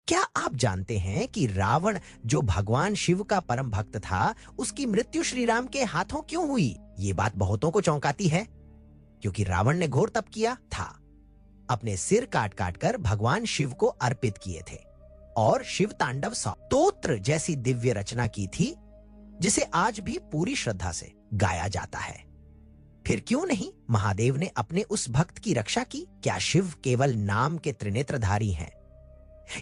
क्या आप जानते हैं कि रावण, जो भगवान शिव का परम भक्त था, उसकी मृत्यु श्री राम के हाथों क्यों हुई? ये बात बहुतों को चौंकाती है, क्योंकि रावण ने घोर तप किया था। अपने सिर काट काट कर भगवान शिव को अर्पित किए थे और शिव तांडव स्तोत्र जैसी दिव्य रचना की थी, जिसे आज भी पूरी श्रद्धा से गाया जाता है। फिर क्यों नहीं महादेव ने अपने उस भक्त की रक्षा की? क्या शिव केवल नाम के त्रिनेत्रधारी हैं,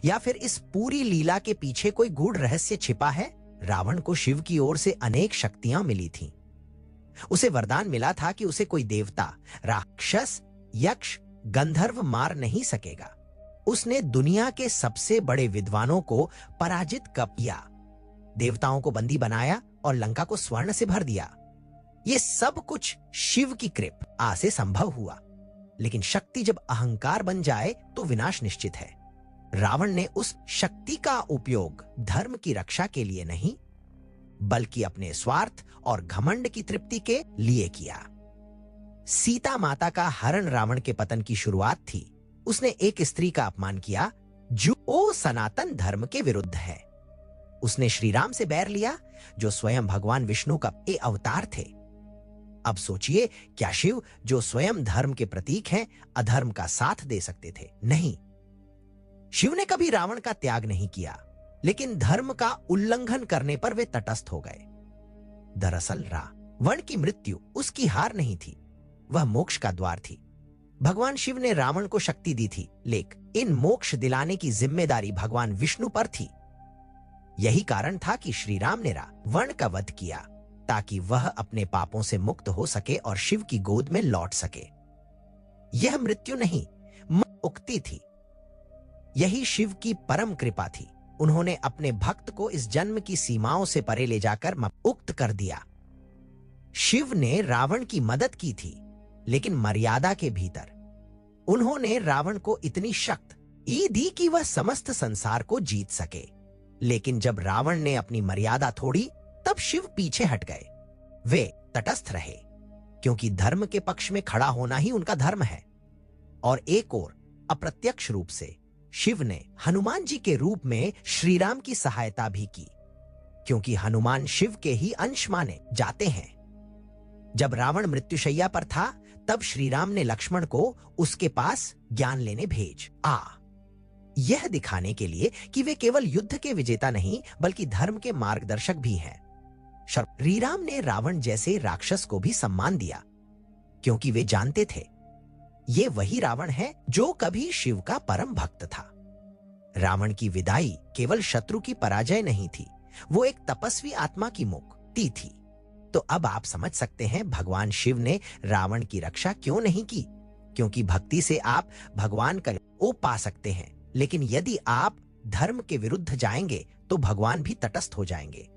या फिर इस पूरी लीला के पीछे कोई गूढ़ रहस्य छिपा है? रावण को शिव की ओर से अनेक शक्तियां मिली थीं। उसे वरदान मिला था कि उसे कोई देवता, राक्षस, यक्ष, गंधर्व मार नहीं सकेगा। उसने दुनिया के सबसे बड़े विद्वानों को पराजित किया, देवताओं को बंदी बनाया और लंका को स्वर्ण से भर दिया। ये सब कुछ शिव की कृपा से संभव हुआ। लेकिन शक्ति जब अहंकार बन जाए तो विनाश निश्चित है। रावण ने उस शक्ति का उपयोग धर्म की रक्षा के लिए नहीं, बल्कि अपने स्वार्थ और घमंड की तृप्ति के लिए किया। सीता माता का हरण रावण के पतन की शुरुआत थी। उसने एक स्त्री का अपमान किया जो सनातन धर्म के विरुद्ध है। उसने श्री राम से बैर लिया, जो स्वयं भगवान विष्णु का अवतार थे। अब सोचिए, क्या शिव, जो स्वयं धर्म के प्रतीक हैं, अधर्म का साथ दे सकते थे? नहीं। शिव ने कभी रावण का त्याग नहीं किया, लेकिन धर्म का उल्लंघन करने पर वे तटस्थ हो गए। दरअसल रावण की मृत्यु उसकी हार नहीं थी, वह मोक्ष का द्वार थी। भगवान शिव ने रावण को शक्ति दी थी, लेकिन इन मोक्ष दिलाने की जिम्मेदारी भगवान विष्णु पर थी। यही कारण था कि श्री राम ने रावण का वध किया, ताकि वह अपने पापों से मुक्त हो सके और शिव की गोद में लौट सके। यह मृत्यु नहीं, मुक्ति थी। यही शिव की परम कृपा थी। उन्होंने अपने भक्त को इस जन्म की सीमाओं से परे ले जाकर मुक्त कर दिया। शिव ने रावण की मदद की थी, लेकिन मर्यादा के भीतर। उन्होंने रावण को इतनी शक्ति दी कि वह समस्त संसार को जीत सके। लेकिन जब रावण ने अपनी मर्यादा तोड़ी, तब शिव पीछे हट गए। वे तटस्थ रहे, क्योंकि धर्म के पक्ष में खड़ा होना ही उनका धर्म है। और एक और अप्रत्यक्ष रूप से शिव ने हनुमान जी के रूप में श्री राम की सहायता भी की, क्योंकि हनुमान शिव के ही अंश माने जाते हैं। जब रावण मृत्युशैया पर था, तब श्री राम ने लक्ष्मण को उसके पास ज्ञान लेने भेजा, यह दिखाने के लिए कि वे केवल युद्ध के विजेता नहीं, बल्कि धर्म के मार्गदर्शक भी हैं। श्री राम ने रावण जैसे राक्षस को भी सम्मान दिया, क्योंकि वे जानते थे ये वही रावण है जो कभी शिव का परम भक्त था। रावण की विदाई केवल शत्रु की पराजय नहीं थी, वो एक तपस्वी आत्मा की मुक्ति थी। तो अब आप समझ सकते हैं भगवान शिव ने रावण की रक्षा क्यों नहीं की, क्योंकि भक्ति से आप भगवान को पा सकते हैं। लेकिन यदि आप धर्म के विरुद्ध जाएंगे तो भगवान भी तटस्थ हो जाएंगे।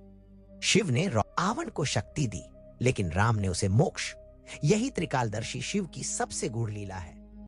शिव ने रावण को शक्ति दी, लेकिन राम ने उसे मोक्ष। यही त्रिकालदर्शी शिव की सबसे गूढ़ लीला है।